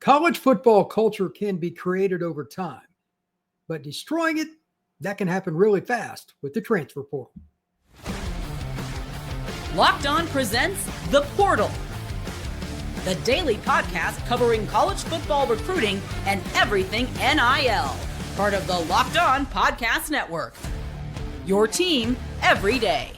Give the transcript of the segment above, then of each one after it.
College football culture can be created over time, but destroying it, that can happen really fast with the transfer portal. Locked On presents The Portal, the daily podcast covering college football recruiting and everything NIL. Part of the Locked On Podcast Network. Your team every day.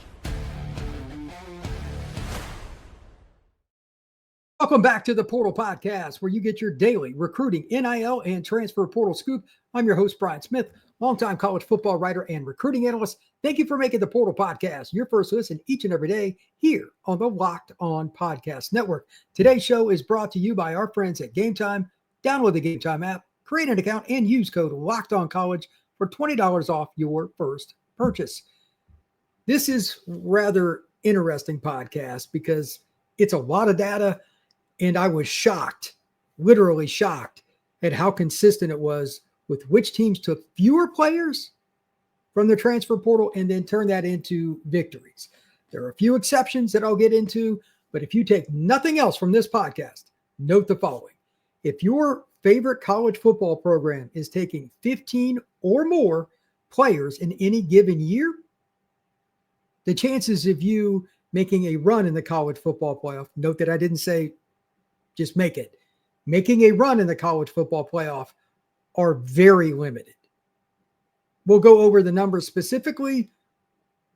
Welcome back to the Portal Podcast, where you get your daily recruiting, NIL, and transfer portal scoop. I'm your host, Brian Smith, longtime college football writer and recruiting analyst. Thank you for making the Portal Podcast your first listen each and every day here on the Locked On Podcast Network. Today's show is brought to you by our friends at Gametime. Download the Gametime app, create an account, and use code LOCKEDONCollege for $20 off your first purchase. This is rather interesting podcast because it's a lot of data. And I was shocked, literally shocked, at how consistent it was with which teams took fewer players from the transfer portal and then turned that into victories. There are a few exceptions that I'll get into, but if you take nothing else from this podcast, note the following. If your favorite college football program is taking 15 or more players in any given year, the chances of you making a run in the college football playoff, note that I didn't say just make it. Making a run in the college football playoff are very limited. We'll go over the numbers specifically.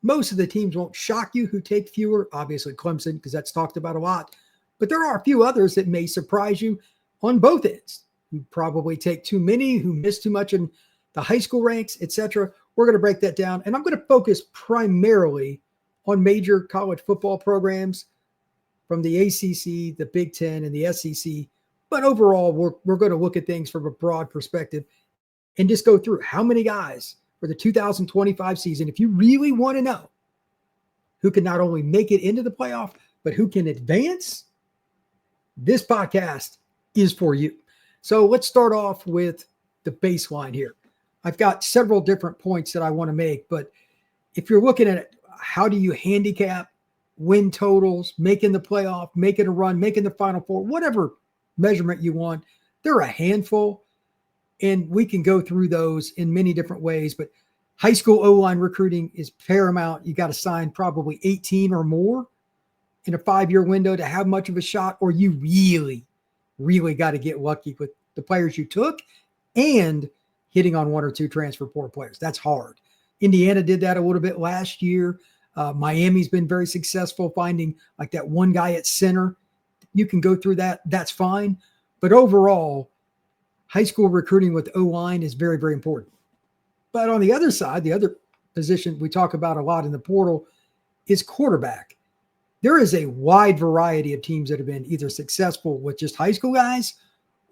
Most of the teams won't shock you who take fewer. Obviously, Clemson, because that's talked about a lot. But there are a few others that may surprise you on both ends. Who probably take too many, who miss too much in the high school ranks, etc. We're going to break that down. And I'm going to focus primarily on major college football programs from the ACC, the Big Ten, and the SEC. But overall, we're going to look at things from a broad perspective and just go through how many guys for the 2025 season, if you really want to know who can not only make it into the playoff, but who can advance, this podcast is for you. So let's start off with the baseline here. I've got several different points that I want to make, but if you're looking at it, how do you handicap win totals, making the playoff, making a run, making the Final Four, whatever measurement you want, there are a handful, and we can go through those in many different ways. But high school O-line recruiting is paramount. You got to sign probably 18 or more in a 5-year window to have much of a shot, or you really got to get lucky with the players you took and hitting on one or two transfer portal players. That's hard. Indiana did that a little bit last year. Miami's been very successful finding like that one guy at center. You can go through that. That's fine. But overall, high school recruiting with O-line is very, very important. But on the other side, the other position we talk about a lot in the portal is quarterback. There is a wide variety of teams that have been either successful with just high school guys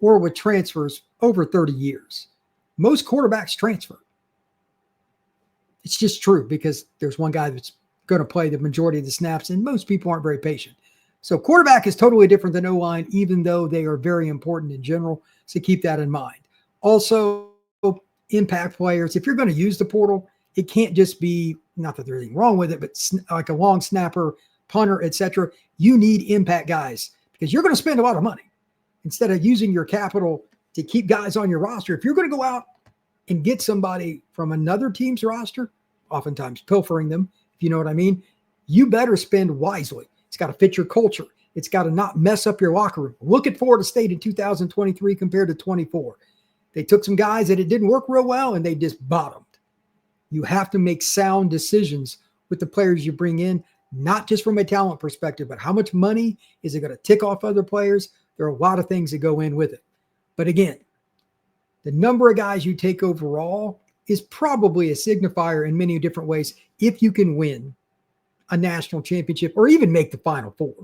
or with transfers over 30 years. Most quarterbacks transfer. It's just true because there's one guy that's going to play the majority of the snaps, and most people aren't very patient. So quarterback is totally different than O-line, even though they are very important in general. So keep that in mind. Also, impact players. If you're going to use the portal, it can't just be, not that there's anything wrong with it, but like a long snapper, punter, etc. You need impact guys because you're going to spend a lot of money. Instead of using your capital to keep guys on your roster, if you're going to go out and get somebody from another team's roster, oftentimes pilfering them, if you know what I mean, you better spend wisely. It's got to fit your culture. It's got to not mess up your locker room. Look at Florida State in 2023 compared to 24. They took some guys that it didn't work real well, and they just bottomed. You have to make sound decisions with the players you bring in, not just from a talent perspective, but how much money is it going to tick off other players? There are a lot of things that go in with it. But again, the number of guys you take overall is probably a signifier in many different ways if you can win a national championship or even make the Final Four.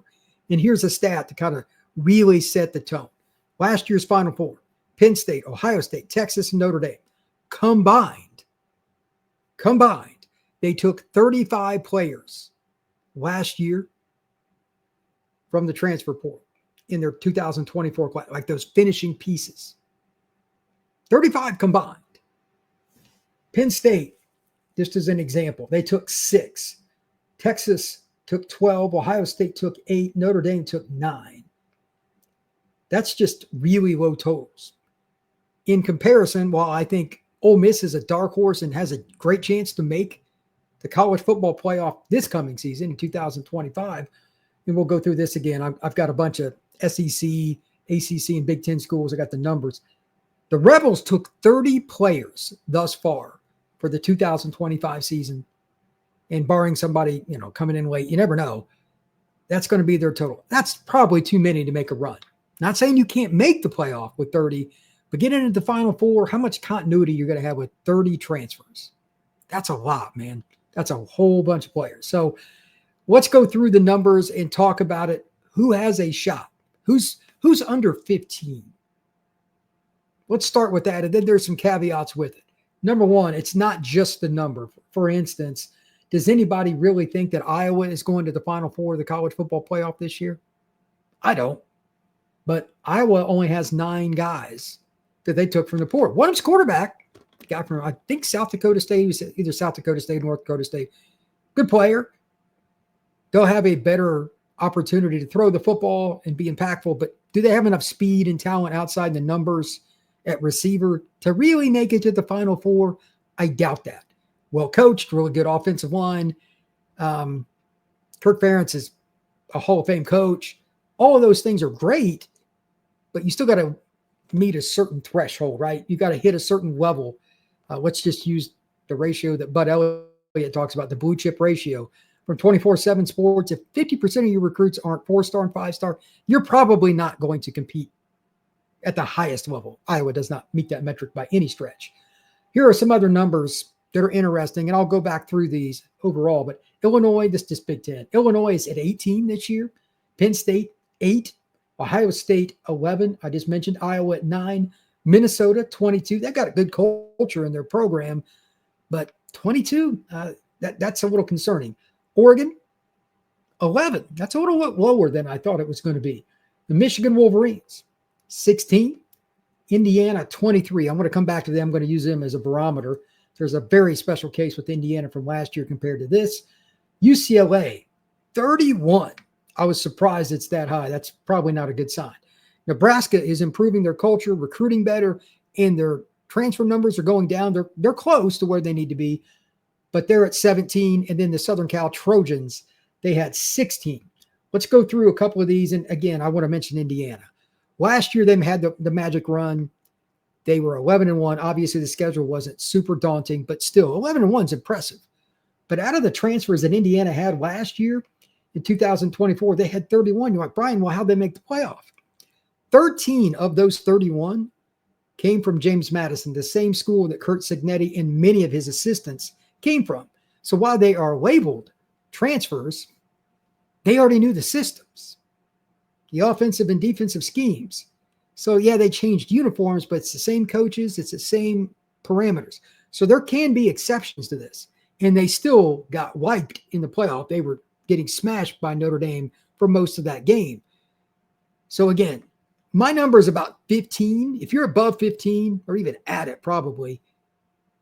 And here's a stat to kind of really set the tone. Last year's Final Four, Penn State, Ohio State, Texas, and Notre Dame, combined, they took 35 players last year from the transfer portal in their 2024 class, like those finishing pieces. 35 combined. Penn State, just as an example, they took 6. Texas took 12. Ohio State took 8. Notre Dame took 9. That's just really low totals. In comparison, while I think Ole Miss is a dark horse and has a great chance to make the college football playoff this coming season in 2025, and we'll go through this again. I've got a bunch of SEC, ACC, and Big Ten schools. I got the numbers. The Rebels took 30 players thus far for the 2025 season, and barring somebody, coming in late, you never know, that's going to be their total. That's probably too many to make a run. Not saying you can't make the playoff with 30, but getting into the Final Four, how much continuity you're going to have with 30 transfers? That's a lot, man. That's a whole bunch of players. So let's go through the numbers and talk about it. Who has a shot? Who's under 15? Let's start with that, and then there's some caveats with it. Number one, it's not just the number. For instance, does anybody really think that Iowa is going to the Final Four of the college football playoff this year? I don't. But Iowa only has 9 guys that they took from the portal. One of them's quarterback, guy from, I think, South Dakota State. He was either South Dakota State or North Dakota State. Good player. They'll have a better opportunity to throw the football and be impactful, but do they have enough speed and talent outside the numbers at receiver to really make it to the Final Four? I doubt that. Well coached, really good offensive line. Kirk Ferentz is a Hall of Fame coach. All of those things are great, but you still got to meet a certain threshold, right? You got to hit a certain level. Let's just use the ratio that Bud Elliott talks about, the blue chip ratio. From 24/7 Sports, if 50% of your recruits aren't 4-star and 5-star, you're probably not going to compete at the highest level. Iowa does not meet that metric by any stretch. Here are some other numbers that are interesting, and I'll go back through these overall. But Illinois, this is just Big Ten. Illinois is at 18 this year. Penn State, 8. Ohio State, 11. I just mentioned Iowa at 9. Minnesota, 22. They've got a good culture in their program, but 22, that's a little concerning. Oregon, 11. That's a little lower than I thought it was going to be. The Michigan Wolverines, 16. Indiana, 23. I'm going to come back to them. I'm going to use them as a barometer. There's a very special case with Indiana from last year compared to this. UCLA, 31. I was surprised it's that high. That's probably not a good sign. Nebraska is improving their culture, recruiting better, and their transfer numbers are going down. They're close to where they need to be, but they're at 17. And then the Southern Cal Trojans, they had 16. Let's go through a couple of these. And again, I want to mention Indiana. Last year, they had the magic run. They were 11-1. Obviously, the schedule wasn't super daunting, but still, 11-1 is impressive. But out of the transfers that Indiana had last year, in 2024, they had 31. You're like, Brian, well, how'd they make the playoff? 13 of those 31 came from James Madison, the same school that Kurt Cignetti and many of his assistants came from. So while they are labeled transfers, they already knew the systems, the offensive and defensive schemes. So yeah, they changed uniforms, but it's the same coaches. It's the same parameters. So there can be exceptions to this. And they still got wiped in the playoff. They were getting smashed by Notre Dame for most of that game. So again, my number is about 15. If you're above 15 or even at it, probably,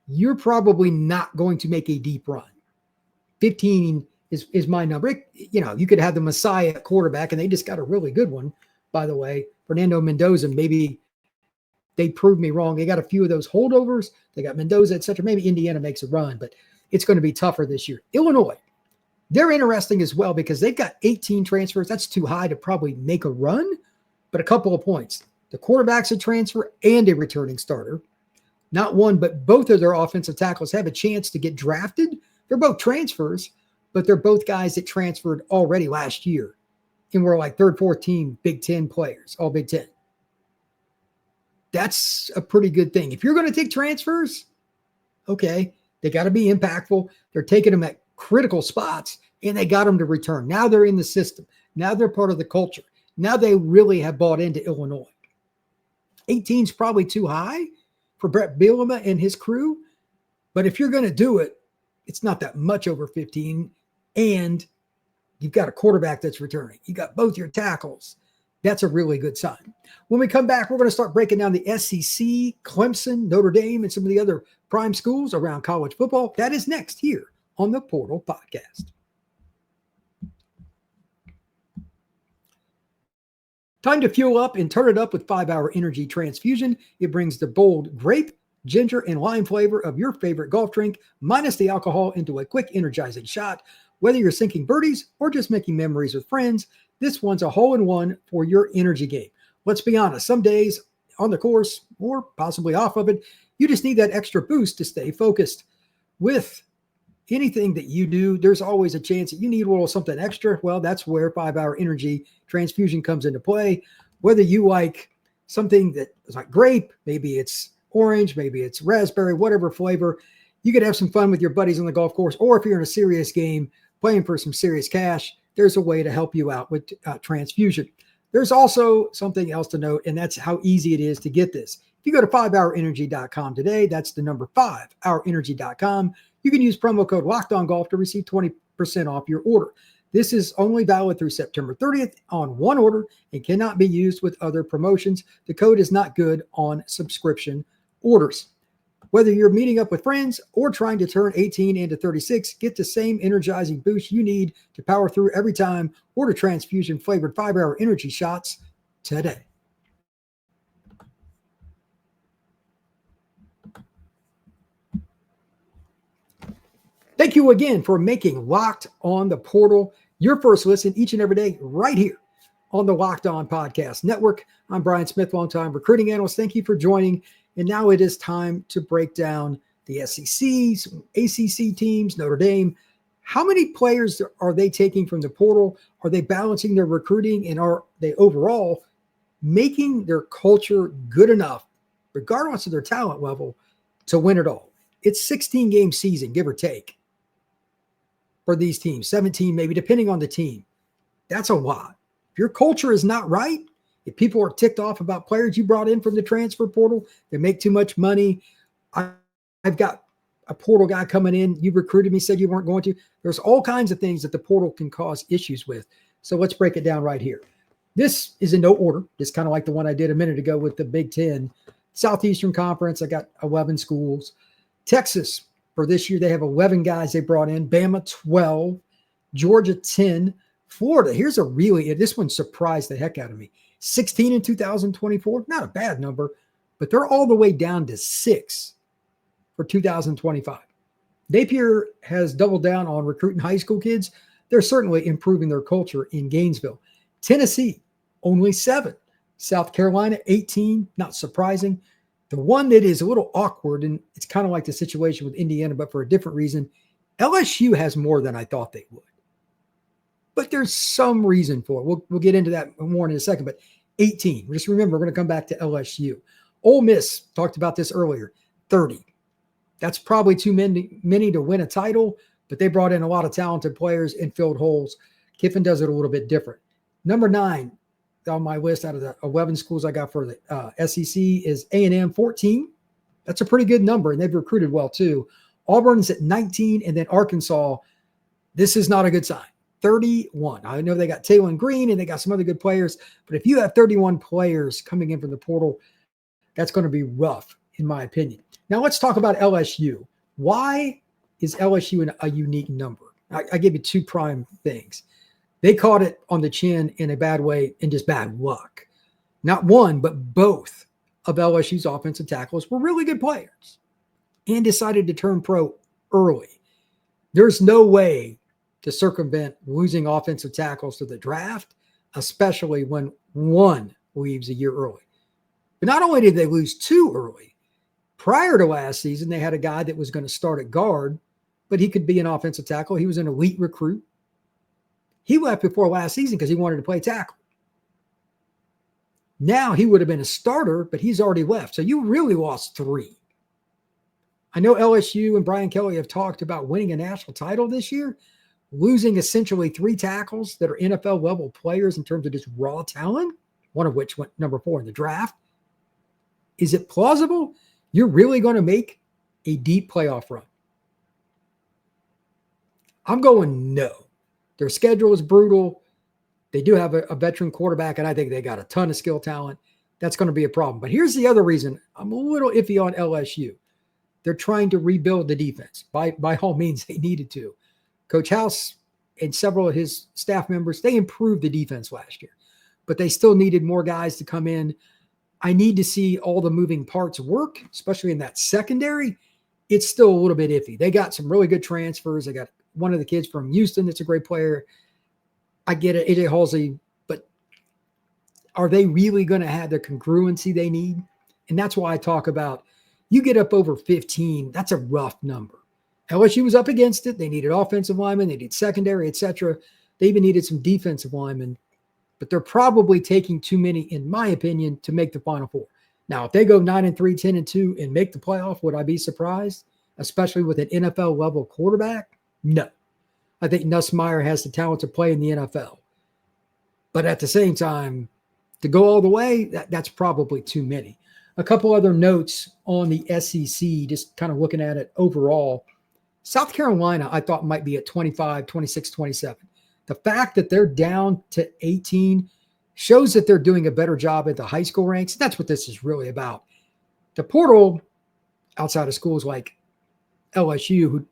you're probably not going to make a deep run. 15 is my number. You could have the Messiah at quarterback, and they just got a really good one, by the way. Fernando Mendoza, maybe they proved me wrong. They got a few of those holdovers. They got Mendoza, etc. Maybe Indiana makes a run, but it's going to be tougher this year. Illinois, they're interesting as well because they've got 18 transfers. That's too high to probably make a run, but a couple of points. The quarterback's a transfer and a returning starter. Not one, but both of their offensive tackles have a chance to get drafted. They're both transfers, but they're both guys that transferred already last year. And we're like third, fourth team Big Ten players, all Big Ten. That's a pretty good thing. If you're going to take transfers, okay, they got to be impactful. They're taking them at critical spots, and they got them to return. Now they're in the system. Now they're part of the culture. Now they really have bought into Illinois. 18 is probably too high for Brett Bielema and his crew, but if you're going to do it, it's not that much over 15, and you've got a quarterback that's returning. You got both your tackles. That's a really good sign. When we come back, we're going to start breaking down the SEC, Clemson, Notre Dame, and some of the other prime schools around college football. That is next here on the Portal Podcast. Time to fuel up and turn it up with 5-Hour Energy Transfusion. It brings the bold grape, ginger, and lime flavor of your favorite golf drink, minus the alcohol, into a quick, energizing shot. Whether you're sinking birdies or just making memories with friends, this one's a hole-in-one for your energy game. Let's be honest, some days on the course or possibly off of it, you just need that extra boost to stay focused. With anything that you do, there's always a chance that you need a little something extra. Well, that's where 5-Hour Energy Transfusion comes into play. Whether you like something that is like grape, maybe it's orange, maybe it's raspberry, whatever flavor, you could have some fun with your buddies on the golf course. Or if you're in a serious game, playing for some serious cash, there's a way to help you out with transfusion. There's also something else to note, and that's how easy it is to get this. If you go to 5hourenergy.com today, that's the number 5hourenergy.com. You can use promo code LOCKEDONGolf to receive 20% off your order. This is only valid through September 30th on one order and cannot be used with other promotions. The code is not good on subscription orders. Whether you're meeting up with friends or trying to turn 18 into 36, get the same energizing boost you need to power through every time. Order transfusion flavored 5-Hour Energy shots today. Thank you again for making Locked On the Portal your first listen each and every day right here on the Locked On Podcast Network. I'm Brian Smith, longtime recruiting analyst. Thank you for joining. And now it is time to break down the SEC, some ACC teams, Notre Dame. How many players are they taking from the portal? Are they balancing their recruiting? And are they overall making their culture good enough, regardless of their talent level, to win it all? It's 16-game season, give or take, for these teams, 17 maybe, depending on the team. That's a lot. If your culture is not right, if people are ticked off about players you brought in from the transfer portal, they make too much money. I've got a portal guy coming in. You recruited me, said you weren't going to. There's all kinds of things that the portal can cause issues with. So let's break it down right here. This is in no order. Just kind of like the one I did a minute ago with the Big Ten. Southeastern Conference, I got 11 schools. Texas, for this year, they have 11 guys they brought in. Bama, 12. Georgia, 10. Florida, this one surprised the heck out of me. 16 in 2024, not a bad number, but they're all the way down to 6 for 2025. Napier has doubled down on recruiting high school kids. They're certainly improving their culture in Gainesville. Tennessee, only 7. South Carolina, 18, not surprising. The one that is a little awkward, and it's kind of like the situation with Indiana, but for a different reason, LSU has more than I thought they would. But there's some reason for it. We'll get into that more in a second. But 18. Just remember, we're going to come back to LSU. Ole Miss, talked about this earlier, 30. That's probably too many to win a title, but they brought in a lot of talented players and filled holes. Kiffin does it a little bit different. Number 9 on my list out of the 11 schools I got for the SEC is A&M, 14. That's a pretty good number, and they've recruited well too. Auburn's at 19, and then Arkansas. This is not a good sign. 31. I know they got Taylor Green and they got some other good players, but if you have 31 players coming in from the portal, that's going to be rough, in my opinion. Now let's talk about LSU. Why is LSU a unique number? I give you 2 prime things. They caught it on the chin in a bad way and just bad luck. Not one, but both of LSU's offensive tackles were really good players and decided to turn pro early. There's no way to circumvent losing offensive tackles to the draft, especially when one leaves a year early. But not only did they lose 2 early, prior to last season, they had a guy that was going to start at guard, but he could be an offensive tackle. He was an elite recruit. He left before last season because he wanted to play tackle. Now he would have been a starter, but he's already left. So you really lost 3. I know LSU and Brian Kelly have talked about winning a national title this year, losing essentially 3 tackles that are NFL level players in terms of just raw talent, one of which went number 4 in the draft. Is it plausible you're really going to make a deep playoff run? I'm going no. Their schedule is brutal. They do have a veteran quarterback, and I think they got a ton of skill talent. That's going to be a problem. But here's the other reason I'm a little iffy on LSU. They're trying to rebuild the defense. By all means, they needed to. Coach House and several of his staff members, they improved the defense last year. but they still needed more guys to come in. I need to see all the moving parts work, especially in that secondary. It's still a little bit iffy. They got some really good transfers. They got one of the kids from Houston that's a great player. I get it, AJ Halsey, but are they really going to have the congruency they need? And that's why I talk about you get up over 15, that's a rough number. LSU was up against it. They needed offensive linemen, they needed secondary, etc. They even needed some defensive linemen, but they're probably taking too many, in my opinion, to make the Final Four. Now, if they go 9-3, 10-2, and make the playoff, would I be surprised? Especially with an NFL level quarterback? No. I think Nussmeier has the talent to play in the NFL. But at the same time, to go all the way, that's probably too many. A couple other notes on the SEC, just kind of looking at it overall. South Carolina, I thought might be at 25, 26, 27. The fact that they're down to 18 shows that they're doing a better job at the high school ranks. That's what this is really about. The portal, outside of schools like LSU, who,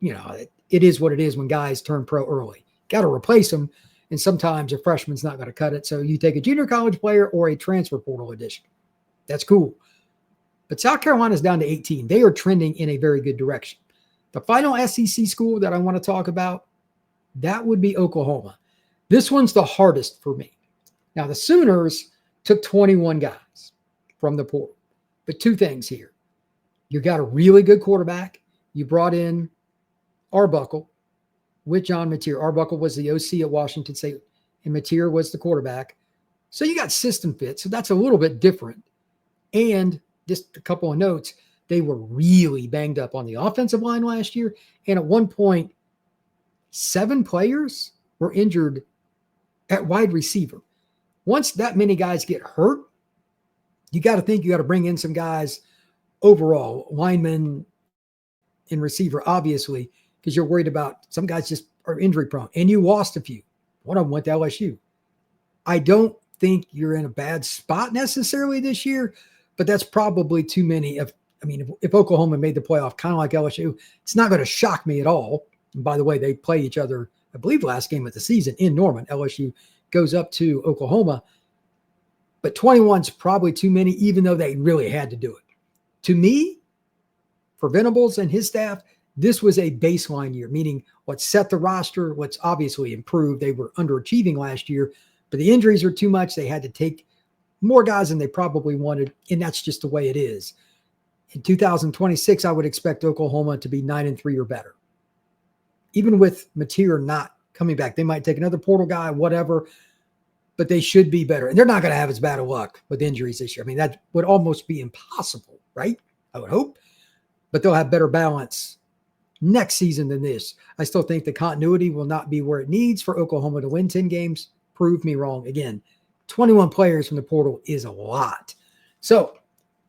it is what it is when guys turn pro early. Got to replace them, and sometimes a freshman's not going to cut it. So you take a junior college player or a transfer portal addition. That's cool. But South Carolina's down to 18. They are trending in a very good direction. The final SEC school that I want to talk about, that would be Oklahoma. This one's the hardest for me. Now, the Sooners took 21 guys from the portal. But two things here. You got a really good quarterback. You brought in Arbuckle with John Mateer. Arbuckle was the OC at Washington State, and Mateer was the quarterback. So you got system fit. So that's a little bit different. And just a couple of notes, they were really banged up on the offensive line last year. And at one point, 7 players were injured at wide receiver. Once that many guys get hurt, you got to think you got to bring in some guys overall, linemen and receiver, obviously, because you're worried about some guys just are injury prone. And you lost a few. One of them went to LSU. I don't think you're in a bad spot necessarily this year, but that's probably too many. If Oklahoma made the playoff kind of like LSU, it's not going to shock me at all. And by the way, they play each other, I believe, last game of the season in Norman. LSU goes up to Oklahoma. But 21's probably too many, even though they really had to do it. To me, for Venables and his staff, this was a baseline year, meaning what set the roster, what's obviously improved. They were underachieving last year, but the injuries are too much. They had to take more guys than they probably wanted, and that's just the way it is. In 2026, I would expect Oklahoma to be 9-3 or better. Even with Mateer not coming back, they might take another portal guy, whatever, but they should be better. And they're not going to have as bad of luck with injuries this year. That would almost be impossible, right? I would hope. But they'll have better balance next season than this. I still think the continuity will not be where it needs for Oklahoma to win 10 games. Prove me wrong. Again, 21 players from the portal is a lot. So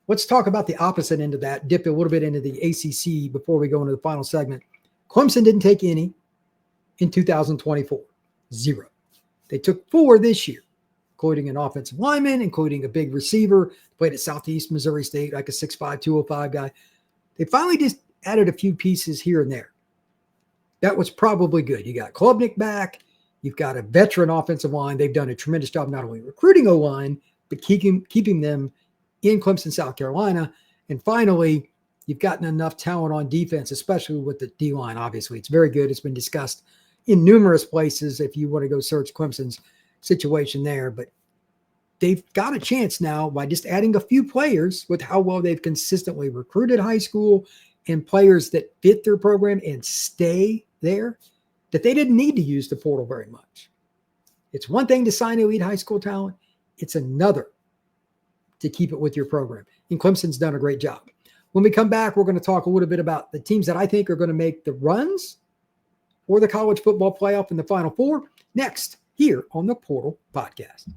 let's talk about the opposite end of that, dip a little bit into the ACC before we go into the final segment. Clemson didn't take any in 2024. 0. They took 4 this year, including an offensive lineman, including a big receiver, played at Southeast Missouri State, like a 6'5", 205 guy. They finally just added a few pieces here and there. That was probably good. You got Klubnik back. You've got a veteran offensive line. They've done a tremendous job not only recruiting O-line, but keeping them in Clemson, South Carolina. And finally, you've gotten enough talent on defense, especially with the D-line, obviously. It's very good. It's been discussed in numerous places if you want to go search Clemson's situation there. But they've got a chance now by just adding a few players with how well they've consistently recruited high school and players that fit their program and stay there, that they didn't need to use the portal very much. It's one thing to sign elite high school talent. It's another to keep it with your program. And Clemson's done a great job. When we come back, we're going to talk a little bit about the teams that I think are going to make the runs for the college football playoff in the Final Four next here on the Portal Podcast.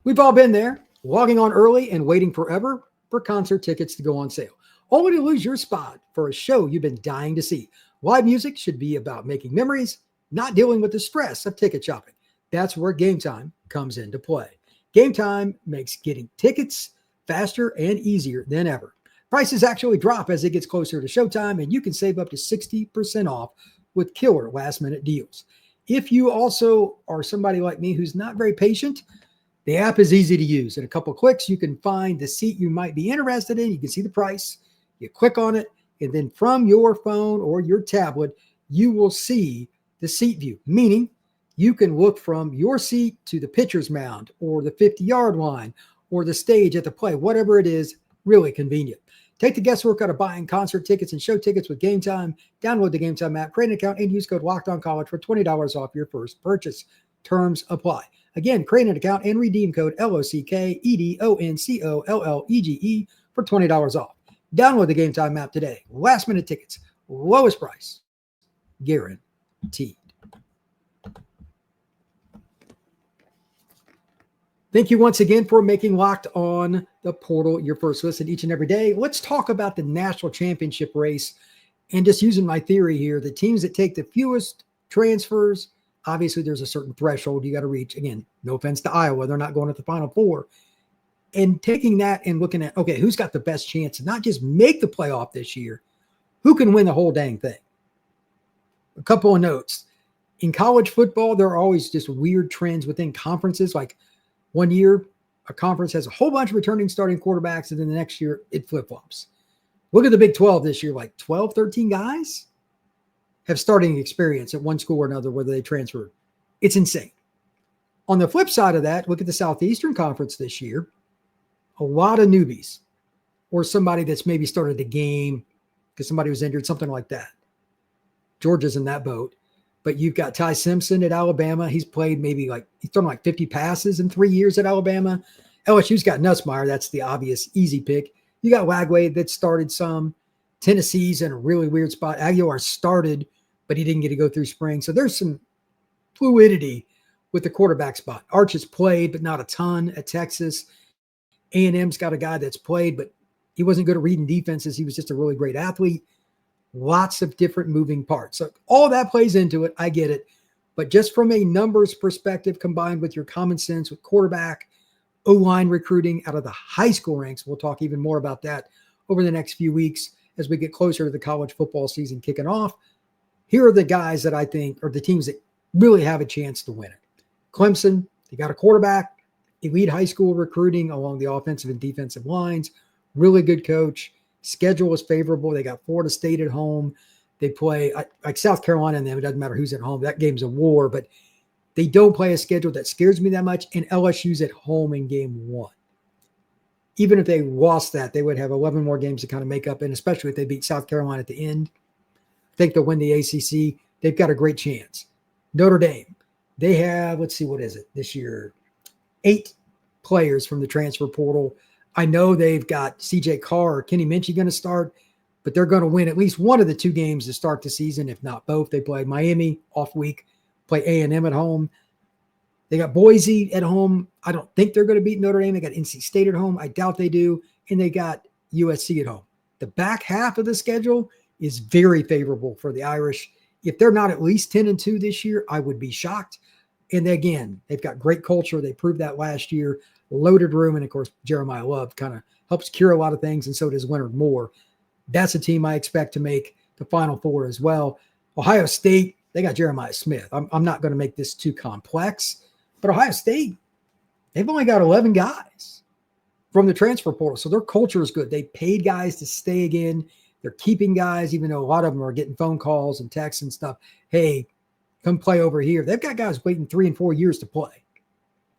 We've all been there, logging on early and waiting forever for concert tickets to go on sale, only to lose your spot for a show you've been dying to see. Live music should be about making memories, not dealing with the stress of ticket shopping. That's where Gametime comes into play. Gametime makes getting tickets faster and easier than ever. Prices actually drop as it gets closer to showtime, and you can save up to 60% off with killer last-minute deals. If you also are somebody like me who's not very patient, the app is easy to use. In a couple of clicks, you can find the seat you might be interested in. You can see the price. You click on it, and then from your phone or your tablet, you will see the seat view, meaning you can look from your seat to the pitcher's mound or the 50-yard line or the stage at the play, whatever it is, really convenient. Take the guesswork out of buying concert tickets and show tickets with Gametime. Download the Gametime app, create an account, and use code LOCKEDONCollege for $20 off your first purchase. Terms apply. Again, create an account and redeem code LOCKEDONCOLLEGE for $20 off. Download the Gametime app today. Last minute tickets, lowest price, guaranteed. Thank you once again for making Locked On the Portal your first listen each and every day. Let's talk about the national championship race and just using my theory here, the teams that take the fewest transfers, obviously there's a certain threshold you got to reach. Again, no offense to Iowa, they're not going to the Final Four. And taking that and looking at, okay, who's got the best chance to not just make the playoff this year, who can win the whole dang thing? A couple of notes. In college football, there are always just weird trends within conferences. Like one year, a conference has a whole bunch of returning starting quarterbacks, and then the next year it flip-flops. Look at the Big 12 this year, like 12, 13 guys have starting experience at one school or another, whether they transferred. It's insane. On the flip side of that, look at the Southeastern Conference this year. A lot of newbies or somebody that's maybe started the game because somebody was injured, something like that. Georgia's in that boat. But you've got Ty Simpson at Alabama. He's played he's thrown like 50 passes in 3 years at Alabama. LSU's got Nussmeier. That's the obvious easy pick. You got Wagway that started some. Tennessee's in a really weird spot. Aguilar started, but he didn't get to go through spring. So there's some fluidity with the quarterback spot. Arch has played, but not a ton at Texas. A&M's got a guy that's played, but he wasn't good at reading defenses. He was just a really great athlete. Lots of different moving parts. So all that plays into it. I get it. But just from a numbers perspective, combined with your common sense with quarterback, O-line recruiting out of the high school ranks, we'll talk even more about that over the next few weeks as we get closer to the college football season kicking off. Here are the guys that I think are the teams that really have a chance to win it. Clemson, they got a quarterback, elite high school recruiting along the offensive and defensive lines, really good coach. Schedule is favorable. They got Florida State at home. They play like South Carolina and them. It doesn't matter who's at home. That game's a war, but they don't play a schedule that scares me that much. And LSU's at home in game one. Even if they lost that, they would have 11 more games to kind of make up. And especially if they beat South Carolina at the end, I think they'll win the ACC. They've got a great chance. Notre Dame, they have, let's see, what is it this year? 8 players from the transfer portal. I know they've got CJ Carr or Kenny Minchie going to start, but they're going to win at least one of the 2 games to start the season, if not both. They play Miami off week, play A&M at home. They got Boise at home. I don't think they're going to beat Notre Dame. They got NC State at home. I doubt they do. And they got USC at home. The back half of the schedule is very favorable for the Irish. If they're not at least 10-2 this year, I would be shocked. And again, they've got great culture. They proved that last year. Loaded room. And of course, Jeremiah Love kind of helps cure a lot of things. And so does Leonard Moore. That's a team I expect to make the Final Four as well. Ohio State, they got Jeremiah Smith. I'm not going to make this too complex, but Ohio State, they've only got 11 guys from the transfer portal. So their culture is good. They paid guys to stay again. They're keeping guys, even though a lot of them are getting phone calls and texts and stuff. Hey, come play over here. They've got guys waiting 3 and 4 years to play.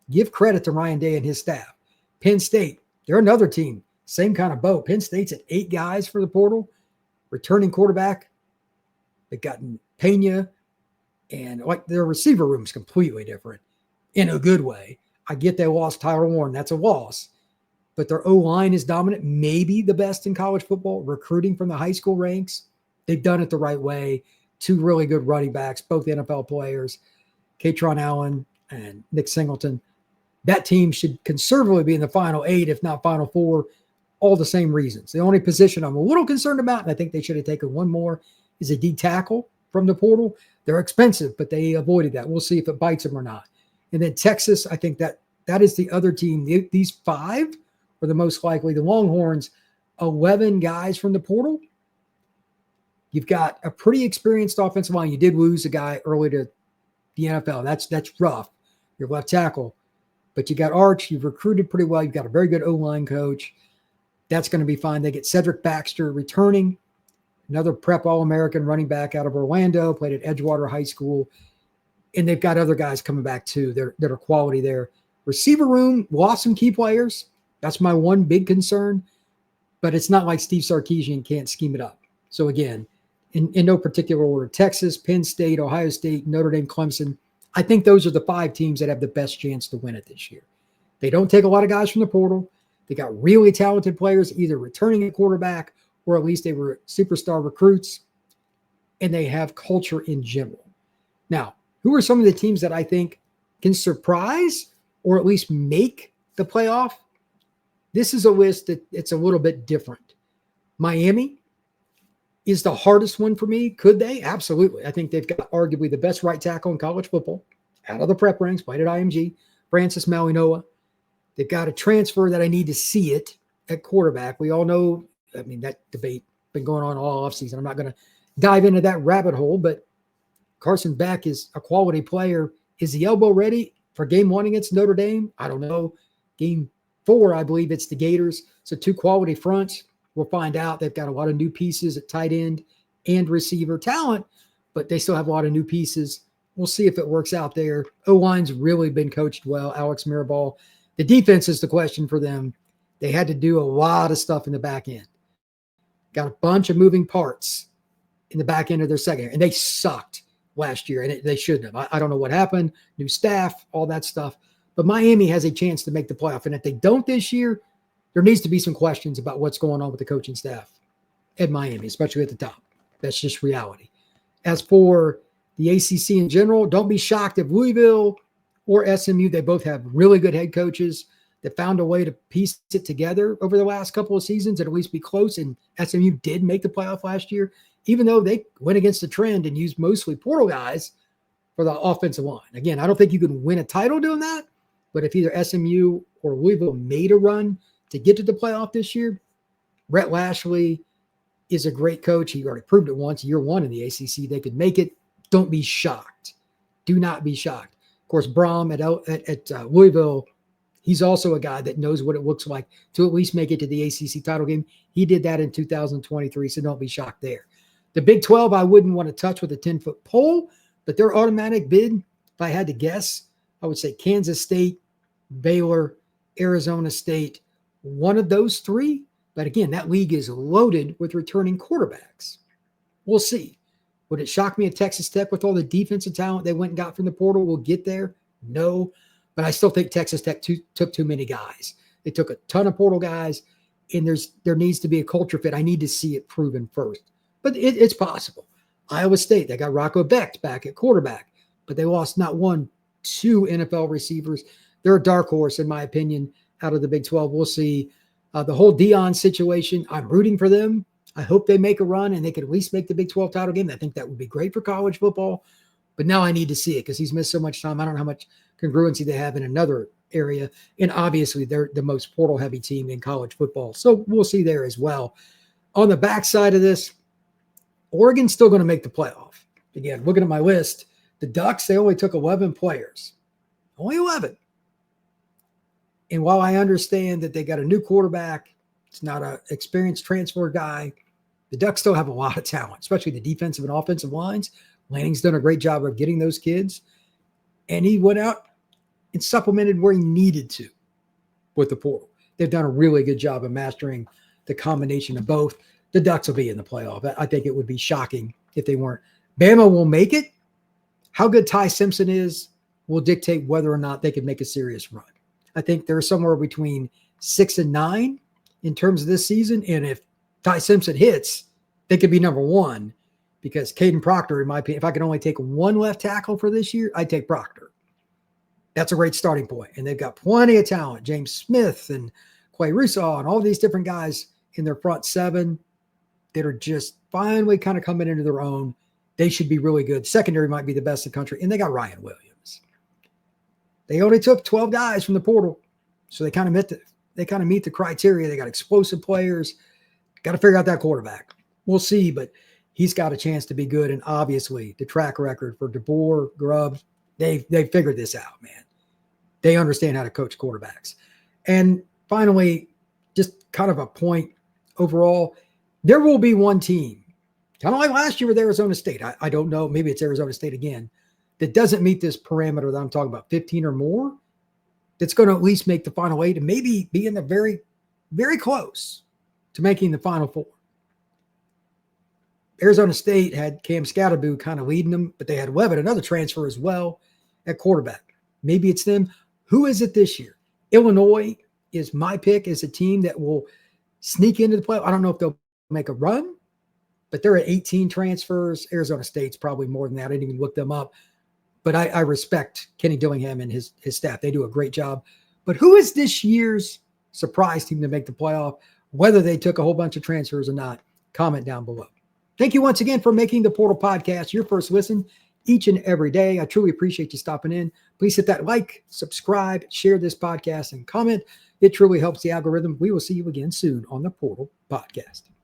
Give credit to Ryan Day and his staff. Penn State, they're another team. Same kind of boat. Penn State's at 8 guys for the portal. Returning quarterback. They've gotten Pena. And like their receiver room is completely different in a good way. I get they lost Tyler Warren. That's a loss. But their O-line is dominant. Maybe the best in college football. Recruiting from the high school ranks. They've done it the right way. 2 really good running backs, both NFL players. Katron Allen and Nick Singleton. That team should conservatively be in the final 8, if not final 4, all the same reasons. The only position I'm a little concerned about, and I think they should have taken one more, is a D tackle from the portal. They're expensive, but they avoided that. We'll see if it bites them or not. And then Texas, I think that is the other team. These 5 are the most likely. The Longhorns, 11 guys from the portal. You've got a pretty experienced offensive line. You did lose a guy early to the NFL. That's rough. Your left tackle. But you got Arch. You've recruited pretty well. You've got a very good O-line coach. That's going to be fine. They get Cedric Baxter returning, another prep All-American running back out of Orlando, played at Edgewater High School. And they've got other guys coming back too that are quality there. Receiver room, lost some key players. That's my one big concern. But it's not like Steve Sarkisian can't scheme it up. So again, in no particular order, Texas, Penn State, Ohio State, Notre Dame, Clemson. I think those are the 5 teams that have the best chance to win it this year. They don't take a lot of guys from the portal. They got really talented players, either returning at quarterback or at least they were superstar recruits, and they have culture in general. Now, who are some of the teams that I think can surprise or at least make the playoff? This is a list that it's a little bit different. Miami is the hardest one for me. Could they? Absolutely. I think they've got arguably the best right tackle in college football out of the prep ranks, played at IMG, Francis Malinois. They've got a transfer that I need to see it at quarterback. We all know, I mean, that debate been going on all offseason. I'm not going to dive into that rabbit hole, but Carson Beck is a quality player. Is the elbow ready for game 1 against Notre Dame? I don't know. Game 4, I believe it's the Gators. So 2 quality fronts. We'll find out. They've got a lot of new pieces at tight end and receiver talent, but they still have a lot of new pieces. We'll see if it works out there. O-line's really been coached well. Alex Mirabal. The defense is the question for them. They had to do a lot of stuff in the back end. Got a bunch of moving parts in the back end of their secondary, and they sucked last year, and they shouldn't have. I don't know what happened. New staff, all that stuff. But Miami has a chance to make the playoff, and if they don't this year, there needs to be some questions about what's going on with the coaching staff at Miami, especially at the top. That's just reality. As for the ACC in general, don't be shocked if Louisville or SMU, they both have really good head coaches that found a way to piece it together over the last couple of seasons and at least be close. And SMU did make the playoff last year, even though they went against the trend and used mostly portal guys for the offensive line. Again, I don't think you can win a title doing that, but if either SMU or Louisville made a run to get to the playoff this year, Brett Lashley is a great coach. He already proved it once, year 1 in the ACC. They could make it. Don't be shocked. Do not be shocked. Of course, Braum at Louisville, he's also a guy that knows what it looks like to at least make it to the ACC title game. He did that in 2023, so don't be shocked there. The Big 12, I wouldn't want to touch with a 10-foot pole, but their automatic bid, if I had to guess, I would say Kansas State, Baylor, Arizona State, one of those 3. But again, that league is loaded with returning quarterbacks. We'll see. Would it shock me at Texas Tech with all the defensive talent they went and got from the portal? We'll get there. No. But I still think Texas Tech took too many guys. They took a ton of portal guys, and there needs to be a culture fit. I need to see it proven first. But it's possible. Iowa State, they got Rocco Becht back at quarterback, but they lost not 1, 2 NFL receivers. They're a dark horse, in my opinion, out of the Big 12. We'll see. The whole Dion situation, I'm rooting for them. I hope they make a run and they could at least make the Big 12 title game. I think that would be great for college football. But now I need to see it because he's missed so much time. I don't know how much congruency they have in another area. And obviously, they're the most portal-heavy team in college football. So we'll see there as well. On the backside of this, Oregon's still going to make the playoff. Again, looking at my list, the Ducks, they only took 11 players. Only 11. And while I understand that they got a new quarterback, it's not an experienced transfer guy, the Ducks still have a lot of talent, especially the defensive and offensive lines. Lanning's done a great job of getting those kids. And he went out and supplemented where he needed to with the portal. They've done a really good job of mastering the combination of both. The Ducks will be in the playoff. I think it would be shocking if they weren't. Bama will make it. How good Ty Simpson is will dictate whether or not they can make a serious run. I think they're somewhere between 6 and 9 in terms of this season. And if Ty Simpson hits, they could be number 1 because Caden Proctor, in my opinion, if I could only take 1 left tackle for this year, I'd take Proctor. That's a great starting point. And they've got plenty of talent. James Smith and Quay Russaw and all these different guys in their front 7 that are just finally kind of coming into their own. They should be really good. Secondary might be the best in the country. And they got Ryan Williams. They only took 12 guys from the portal. So they kind of meet the criteria. They got explosive players. Got to figure out that quarterback. We'll see. But he's got a chance to be good. And obviously the track record for DeBoer, Grubb, they figured this out, man. They understand how to coach quarterbacks. And finally, just kind of a point overall, there will be one team, kind of like last year with Arizona State. I don't know, maybe it's Arizona State again, that doesn't meet this parameter that I'm talking about, 15 or more, that's going to at least make the Final Eight and maybe be in the very, very close to making the Final Four. Arizona State had Cam Scatterboo kind of leading them, but they had Levitt, another transfer as well, at quarterback. Maybe it's them. Who is it this year? Illinois is my pick as a team that will sneak into the playoff. I don't know if they'll make a run, but they're at 18 transfers. Arizona State's probably more than that. I didn't even look them up. But I respect Kenny Dillingham and his staff. They do a great job. But who is this year's surprise team to make the playoff? Whether they took a whole bunch of transfers or not, comment down below. Thank you once again for making the Portal Podcast your first listen each and every day. I truly appreciate you stopping in. Please hit that like, subscribe, share this podcast, and comment. It truly helps the algorithm. We will see you again soon on the Portal Podcast.